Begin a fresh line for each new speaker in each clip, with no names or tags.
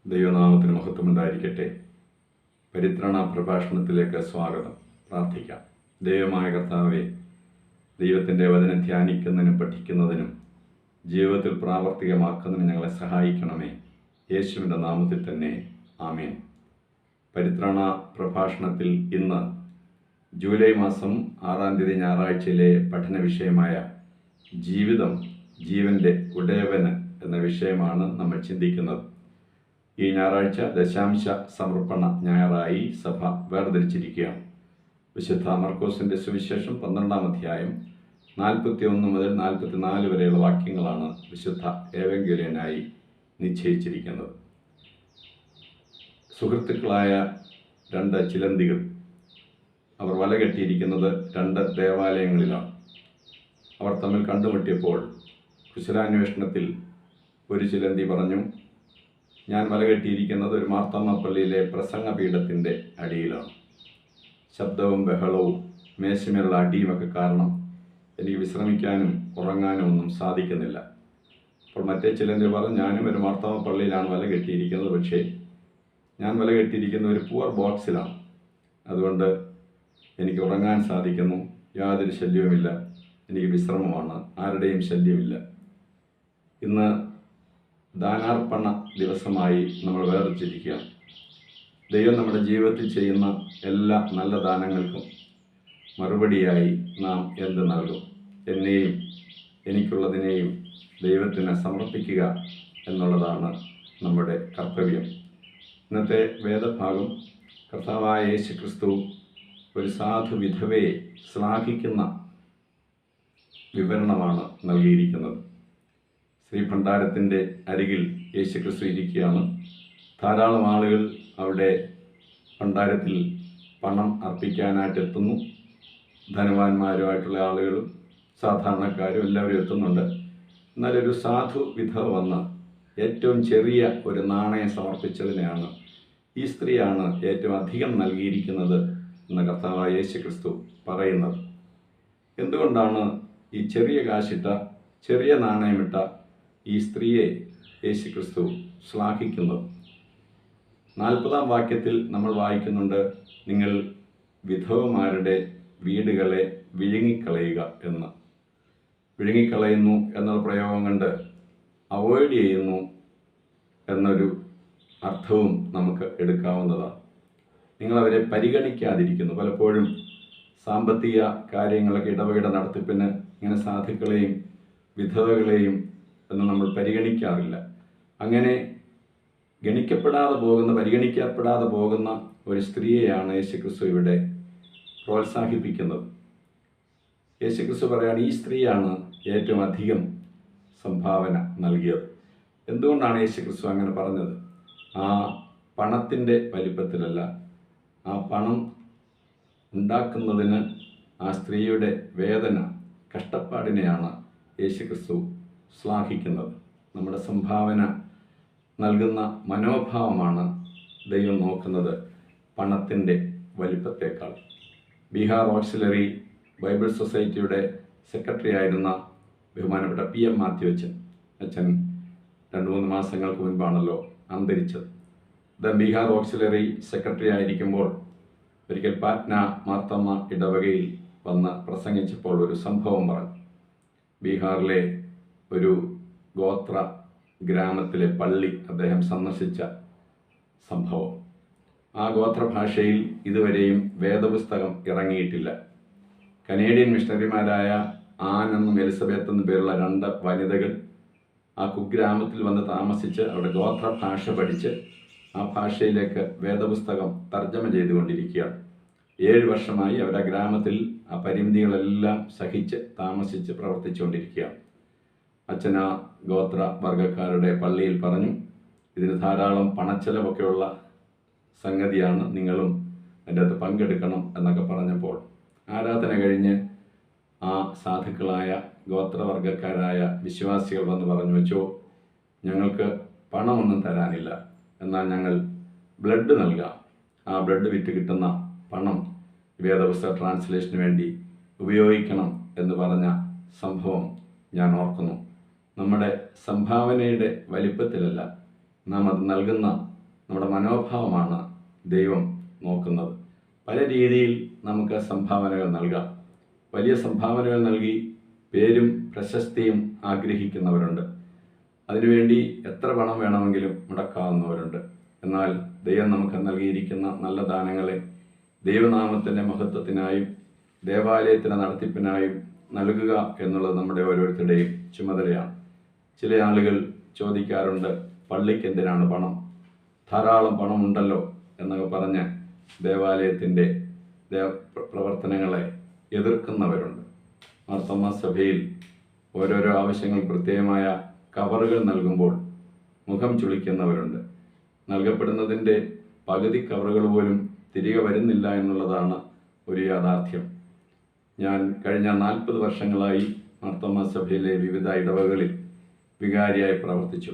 ദൈവനാമത്തിന് മഹത്വമുണ്ടായിരിക്കട്ടെ. പരിത്രാണ പ്രഭാഷണത്തിലേക്ക് സ്വാഗതം. പ്രാർത്ഥിക്കാം. ദൈവമായ കർത്താവെ, ദൈവത്തിൻ്റെ വചനം ധ്യാനിക്കുന്നതിനും പഠിക്കുന്നതിനും ജീവിതത്തിൽ പ്രാവർത്തികമാക്കുന്നതിനും ഞങ്ങളെ സഹായിക്കണമേ. യേശുവിൻ്റെ നാമത്തിൽ തന്നെ ആമേൻ. പരിത്രാണ പ്രഭാഷണത്തിൽ ഇന്ന് ജൂലൈ മാസം 6-ാം തീയതി ഞായറാഴ്ചയിലെ പഠന വിഷയമായ ജീവിതം ജീവൻ്റെ ഉടയവന് എന്ന വിഷയമാണ് നമ്മൾ ചിന്തിക്കുന്നത്. ഈ ഞായറാഴ്ച ദശാംശ സമർപ്പണ ഞായറായി സഭ വേർതിരിച്ചിരിക്കുകയാണ്. വിശുദ്ധ മർക്കോസിൻ്റെ സുവിശേഷം 12-ാം അധ്യായം 41 മുതൽ 44 വരെയുള്ള വാക്യങ്ങളാണ് വിശുദ്ധ ഏവങ്കേലിയനായി നിശ്ചയിച്ചിരിക്കുന്നത്. സുഹൃത്തുക്കളായ 2 ചിലന്തികൾ അവർ വല കെട്ടിയിരിക്കുന്നത് 2 ദേവാലയങ്ങളിലാണ്. അവർ തമ്മിൽ കണ്ടുമുട്ടിയപ്പോൾ കുശലാന്വേഷണത്തിൽ ഒരു ചിലന്തി പറഞ്ഞു, ഞാൻ വല കെട്ടിയിരിക്കുന്നത് ഒരു മാർത്തമ്മ പള്ളിയിലെ പ്രസംഗപീഠത്തിൻ്റെ അടിയിലാണ്. ശബ്ദവും ബഹളവും മേശമേലുള്ള അടിയുമൊക്കെ കാരണം എനിക്ക് വിശ്രമിക്കാനും ഉറങ്ങാനും ഒന്നും സാധിക്കുന്നില്ല. അപ്പോൾ മറ്റേ ചിലന്തി പറഞ്ഞു, ഞാനും ഒരു മാർത്തമ്മ പള്ളിയിലാണ് വല കെട്ടിയിരിക്കുന്നത്, പക്ഷേ ഞാൻ വല കെട്ടിയിരിക്കുന്ന ഒരു പൂവർ ബോക്സിലാണ്. അതുകൊണ്ട് എനിക്ക് ഉറങ്ങാൻ സാധിക്കുന്നു, യാതൊരു ശല്യവുമില്ല, എനിക്ക് വിശ്രമമാണ്, ആരുടെയും ശല്യമില്ല. ഇന്ന് ദാനാർപ്പണ ദിവസമായി നമ്മൾ വേർതിരിച്ചിരിക്കുകയാണ്. ദൈവം നമ്മുടെ ജീവിതത്തിൽ ചെയ്യുന്ന എല്ലാ നല്ല ദാനങ്ങൾക്കും മറുപടിയായി നാം എന്ത് നൽകും? എന്നെയും എനിക്കുള്ളതിനെയും ദൈവത്തിന് സമർപ്പിക്കുക എന്നുള്ളതാണ് നമ്മുടെ കർത്തവ്യം. ഇന്നത്തെ വേദഭാഗം കർത്താവായ യേശു ക്രിസ്തു ഒരു സാധു വിധവയെ ശ്ലാഘിക്കുന്ന വിവരണമാണ് നൽകിയിരിക്കുന്നത്. ശ്രീഭണ്ഡാരത്തിൻ്റെ അരികിൽ യേശുക്രിസ്തു ഇരിക്കുകയാണ്. ധാരാളം ആളുകൾ അവിടെ ഭണ്ഡാരത്തിൽ പണം അർപ്പിക്കാനായിട്ട് എത്തുന്നു. ധനവാന്മാരുമായിട്ടുള്ള ആളുകളും സാധാരണക്കാരും എല്ലാവരും എത്തുന്നുണ്ട്. എന്നാൽ ഒരു സാധു വിധവ വന്ന് ഏറ്റവും ചെറിയ ഒരു നാണയം സമർപ്പിച്ചതിനെയാണ് ഈ സ്ത്രീയാണ് ഏറ്റവും അധികം നൽകിയിരിക്കുന്നത് എന്ന് കർത്താവായ യേശുക്രിസ്തു പറയുന്നത്. എന്തുകൊണ്ടാണ് ഈ ചെറിയ കാശിട്ട ചെറിയ നാണയമിട്ട ഈ സ്ത്രീയെ യേശുക്രിസ്തു ശ്ലാഘിക്കുന്നത്? 40-ാം വാക്യത്തിൽ നമ്മൾ വായിക്കുന്നുണ്ട്, നിങ്ങൾ വിധവമാരുടെ വീടുകളെ വിഴുങ്ങിക്കളയുക എന്ന്. വിഴുങ്ങിക്കളയുന്നു എന്നുള്ള പ്രയോഗം കൊണ്ട് അവോയ്ഡ് ചെയ്യുന്നു എന്നൊരു അർത്ഥവും നമുക്ക് എടുക്കാവുന്നതാണ്. നിങ്ങളവരെ പരിഗണിക്കാതിരിക്കുന്നു. പലപ്പോഴും സാമ്പത്തിക കാര്യങ്ങളൊക്കെ ഇടവകയുടെ നടത്തിപ്പിന് ഇങ്ങനെ സാധുക്കളെയും വിധവകളെയും എന്ന് നമ്മൾ പരിഗണിക്കാറില്ല. അങ്ങനെ പരിഗണിക്കപ്പെടാതെ പോകുന്ന ഒരു സ്ത്രീയെയാണ് യേശുക്രിസ്തു ഇവിടെ പ്രോത്സാഹിപ്പിക്കുന്നത്. യേശുക്രിസ്തു പറയാണ്, ഈ സ്ത്രീയാണ് ഏറ്റവും അധികം സംഭാവന നൽകിയത്. എന്തുകൊണ്ടാണ് യേശുക്രിസ്തു അങ്ങനെ പറഞ്ഞത്? ആ പണത്തിൻ്റെ വലിപ്പത്തിലല്ല, ആ പണം ഉണ്ടാക്കുന്നതിന് ആ സ്ത്രീയുടെ വേദന, കഷ്ടപ്പാടിനെയാണ് യേശുക്രിസ്തു ശ്ലാഘിക്കുന്നത്. നമ്മുടെ സംഭാവന നൽകുന്ന മനോഭാവമാണ് ദൈവം നോക്കുന്നത്, പണത്തിൻ്റെ വലിപ്പത്തേക്കാൾ. ബീഹാർ ഓക്സിലറി ബൈബിൾ സൊസൈറ്റിയുടെ സെക്രട്ടറി ആയിരുന്ന ബഹുമാനപ്പെട്ട PM മാത്യു അച്ഛൻ 2-3 മാസങ്ങൾക്ക് മുൻപാണല്ലോ അന്തരിച്ചത്. ബീഹാർ ഓക്സിലറി സെക്രട്ടറി ആയിരിക്കുമ്പോൾ ഒരിക്കൽ പാറ്റ്ന മാർത്തമ്മ ഇടവകയിൽ വന്ന് പ്രസംഗിച്ചപ്പോൾ ഒരു സംഭവം പറഞ്ഞു. ബീഹാറിലെ ഒരു ഗോത്ര ഗ്രാമത്തിലെ പള്ളി അദ്ദേഹം സന്ദർശിച്ച സംഭവം. ആ ഗോത്രഭാഷയിൽ ഇതുവരെയും വേദപുസ്തകം ഇറങ്ങിയിട്ടില്ല. കനേഡിയൻ മിഷണറിമാരായ ആൻ എന്നും എലിസബത്ത് എന്നും പേരുള്ള 2 വനിതകൾ ആ കുഗ്രാമത്തിൽ വന്ന് താമസിച്ച് അവിടെ ഗോത്രഭാഷ പഠിച്ച് ആ ഭാഷയിലേക്ക് വേദപുസ്തകം തർജ്ജമ ചെയ്തുകൊണ്ടിരിക്കുകയാണ്. 7 വർഷമായി അവർ ആ ഗ്രാമത്തിൽ ആ പരിമിതികളെല്ലാം സഹിച്ച് താമസിച്ച് പ്രവർത്തിച്ചുകൊണ്ടിരിക്കുകയാണ്. അച്ഛൻ ആ ഗോത്ര വർഗക്കാരുടെ പള്ളിയിൽ പറഞ്ഞു, ഇതിന് ധാരാളം പണച്ചെലവൊക്കെയുള്ള സംഗതിയാണ്, നിങ്ങളും അതിൻ്റെ അകത്ത് പങ്കെടുക്കണം എന്നൊക്കെ പറഞ്ഞപ്പോൾ ആരാധന കഴിഞ്ഞ് ആ സാധുക്കളായ ഗോത്രവർഗക്കാരായ വിശ്വാസികൾ വന്ന് പറഞ്ഞു, വെച്ചോ, ഞങ്ങൾക്ക് പണമൊന്നും തരാനില്ല, എന്നാൽ ഞങ്ങൾ ബ്ലഡ് നൽകാം. ആ ബ്ലഡ് വിറ്റ് കിട്ടുന്ന പണം വേദപുസ്തക ട്രാൻസ്ലേഷന് വേണ്ടി ഉപയോഗിക്കണം എന്ന് പറഞ്ഞ സംഭവം ഞാൻ ഓർക്കുന്നു. നമ്മുടെ സംഭാവനയുടെ വലിപ്പത്തിലല്ല, നാം അത് നൽകുന്ന നമ്മുടെ മനോഭാവമാണ് ദൈവം നോക്കുന്നത്. പല രീതിയിൽ നമുക്ക് സംഭാവനകൾ നൽകാം. വലിയ സംഭാവനകൾ നൽകി പേരും പ്രശസ്തിയും ആഗ്രഹിക്കുന്നവരുണ്ട്. അതിനുവേണ്ടി എത്ര പണം വേണമെങ്കിലും മുടക്കാവുന്നവരുണ്ട്. എന്നാൽ ദൈവം നമുക്ക് നൽകിയിരിക്കുന്ന നല്ല ദാനങ്ങളെ ദൈവനാമത്തിൻ്റെ മഹത്വത്തിനായും ദേവാലയത്തിൻ്റെ നടത്തിപ്പിനായും നൽകുക എന്നുള്ളത് നമ്മുടെ ഓരോരുത്തരുടെയും ചുമതലയാണ്. ചില ആളുകൾ ചോദിക്കാറുണ്ട്, പള്ളിക്ക് എന്തിനാണ് പണം? ധാരാളം പണമുണ്ടല്ലോ എന്നൊക്കെ പറഞ്ഞ് ദേവാലയത്തിൻ്റെ പ്രവർത്തനങ്ങളെ എതിർക്കുന്നവരുണ്ട്. മാർത്തോമാ സഭയിൽ ഓരോരോ ആവശ്യങ്ങൾ പ്രത്യേകമായ കവറുകൾ നൽകുമ്പോൾ മുഖം ചുളിക്കുന്നവരുണ്ട്. നൽകപ്പെടുന്നതിൻ്റെ പകുതി കവറുകൾ പോലും തിരികെ വരുന്നില്ല എന്നുള്ളതാണ് ഒരു യാഥാർത്ഥ്യം. ഞാൻ കഴിഞ്ഞ 40 വർഷങ്ങളായി മാർത്തോമാ സഭയിലെ വിവിധ ഇടവകളിൽ വികാരിയായി പ്രവർത്തിച്ചു.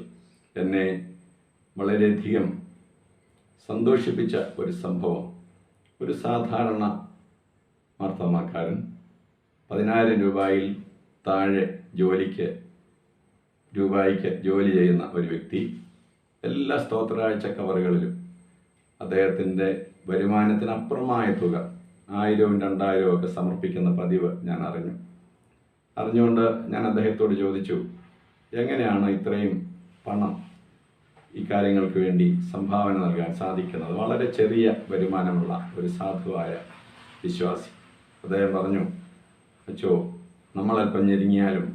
എന്നെ വളരെയധികം സന്തോഷിപ്പിച്ച ഒരു സംഭവം, ഒരു സാധാരണ മാർത്തോമാക്കാരൻ 10,000 രൂപയിൽ താഴെ രൂപയ്ക്ക് ജോലി ചെയ്യുന്ന ഒരു വ്യക്തി എല്ലാ സ്തോത്രാഴ്ച കവറുകളിലും അദ്ദേഹത്തിൻ്റെ വരുമാനത്തിനപ്പുറമായ തുക 1000-ഉം 2,000-ഉം ഒക്കെ സമർപ്പിക്കുന്ന പതിവ് ഞാൻ അറിഞ്ഞുകൊണ്ട് ഞാൻ അദ്ദേഹത്തോട് ചോദിച്ചു, എങ്ങനെയാണ് ഇത്രയും പണം ഈ കാര്യങ്ങൾക്ക് വേണ്ടി സംഭാവന നൽകാൻ സാധിക്കുന്നത്? വളരെ ചെറിയ വരുമാനമുള്ള ഒരു സാധുവായ വിശ്വാസി. അദ്ദേഹം പറഞ്ഞു, അച്ചോ, നമ്മളൽപ്പം ഞെരുങ്ങിയാലും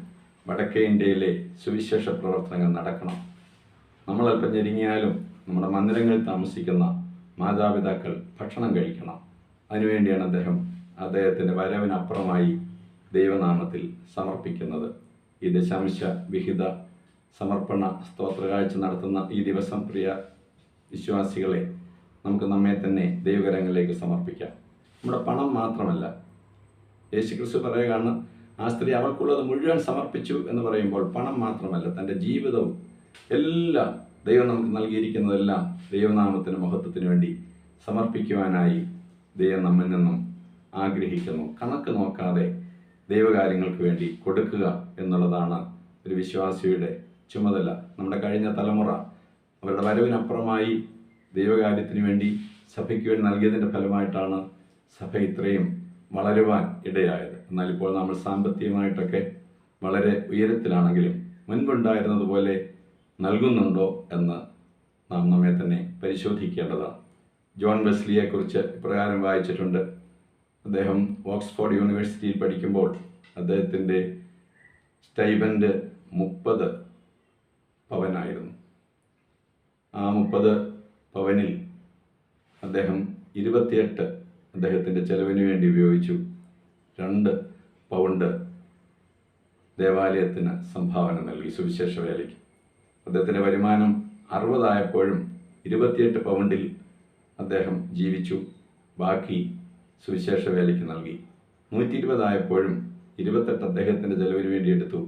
വടക്കേ ഇന്ത്യയിലെ സുവിശേഷ പ്രവർത്തനങ്ങൾ നടക്കണം. നമ്മളൽപ്പം ഞെരുങ്ങിയാലും നമ്മുടെ മന്ദിരങ്ങളിൽ താമസിക്കുന്ന മാതാപിതാക്കൾ ഭക്ഷണം കഴിക്കണം. അതിനുവേണ്ടിയാണ് അദ്ദേഹത്തിൻ്റെ വരവിനപ്പുറമായി ദൈവനാമത്തിൽ സമർപ്പിക്കുന്നത്. ഈ ദശാംശ വിഹിത സമർപ്പണ സ്തോത്രകാഴ്ച നടത്തുന്ന ഈ ദിവസം പ്രിയ വിശ്വാസികളെ, നമുക്ക് നമ്മെ തന്നെ ദൈവകരങ്ങളിലേക്ക് സമർപ്പിക്കാം. നമ്മുടെ പണം മാത്രമല്ല, യേശുക്രിസ്തു പറയുകയാണ്, ആ സ്ത്രീ അവൾക്കുള്ളത് മുഴുവൻ സമർപ്പിച്ചു എന്ന് പറയുമ്പോൾ പണം മാത്രമല്ല, തൻ്റെ ജീവിതവും എല്ലാം ദൈവം നമുക്ക് നൽകിയിരിക്കുന്നതെല്ലാം ദൈവനാമത്തിന് മഹത്വത്തിന് വേണ്ടി സമർപ്പിക്കുവാനായി ദൈവം നമ്മിൽ നിന്നും ആഗ്രഹിക്കുന്നു. കണക്ക് നോക്കാതെ ദൈവകാര്യങ്ങൾക്ക് വേണ്ടി കൊടുക്കുക എന്നുള്ളതാണ് ഒരു വിശ്വാസിയുടെ ചുമതല. നമ്മുടെ കഴിഞ്ഞ തലമുറ അവരുടെ വരവിനപ്പുറമായി ദൈവകാര്യത്തിന് വേണ്ടി സഭയ്ക്ക് വേണ്ടി നൽകിയതിൻ്റെ ഫലമായിട്ടാണ് സഭ ഇത്രയും വളരുവാൻ ഇടയായത്. എന്നാൽ ഇപ്പോൾ നമ്മൾ സാമ്പത്തികമായിട്ടൊക്കെ വളരെ ഉയരത്തിലാണെങ്കിലും മുൻപുണ്ടായിരുന്നതുപോലെ നൽകുന്നുണ്ടോ എന്ന് നാം നമ്മെ തന്നെ പരിശോധിക്കേണ്ടതാണ്. ജോൺ വെസ്ലിയെക്കുറിച്ച് ഇപ്രകാരം വായിച്ചിട്ടുണ്ട്. അദ്ദേഹം ഓക്സ്ഫോർഡ് യൂണിവേഴ്സിറ്റിയിൽ പഠിക്കുമ്പോൾ അദ്ദേഹത്തിൻ്റെ സ്റ്റൈബൻഡ് 30 പവനായിരുന്നു. ആ 30 പവനിൽ അദ്ദേഹം 28 അദ്ദേഹത്തിൻ്റെ ചെലവിന് വേണ്ടി ഉപയോഗിച്ചു. 2 പൗണ്ട് ദേവാലയത്തിന് സംഭാവന നൽകി സുവിശേഷ വേലയ്ക്ക്. അദ്ദേഹത്തിൻ്റെ വരുമാനം 60 ആയപ്പോഴും 28 പൗണ്ടിൽ അദ്ദേഹം ജീവിച്ചു. ബാക്കി സുവിശേഷ വേലയ്ക്ക് നൽകി. 120 ആയപ്പോഴും 28 അദ്ദേഹത്തിൻ്റെ ചെലവിന് വേണ്ടി എടുത്തു.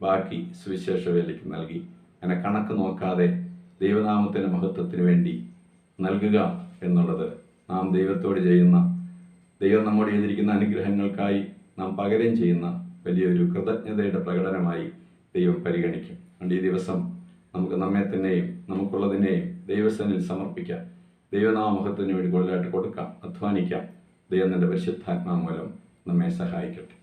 ബാക്കി സുവിശേഷ വേലയ്ക്ക് നൽകി. അങ്ങനെ കണക്ക് നോക്കാതെ ദൈവനാമത്തിൻ്റെ മഹത്വത്തിന് വേണ്ടി നൽകുക എന്നുള്ളത് നാം ദൈവത്തോട് ചെയ്യുന്ന, ദൈവം നമ്മോട് ചെയ്തിരിക്കുന്ന അനുഗ്രഹങ്ങൾക്കായി നാം പകരം ചെയ്യുന്ന വലിയൊരു കൃതജ്ഞതയുടെ പ്രകടനമായി ദൈവം പരിഗണിക്കും. അതുകൊണ്ട് ഈ ദിവസം നമുക്ക് നമ്മെ തന്നെയും നമുക്കുള്ളതിനെയും ദൈവസന്നിധിയിൽ സമർപ്പിക്കാം. ദൈവനാമഹത്വത്തിന് വേണ്ടി കൂടുതലായിട്ട് കൊടുക്കാം, അധ്വാനിക്കാം. ദൈവം തൻ്റെ പരിശുദ്ധാത്മാ മൂലം നമ്മെ സഹായിക്കട്ടെ.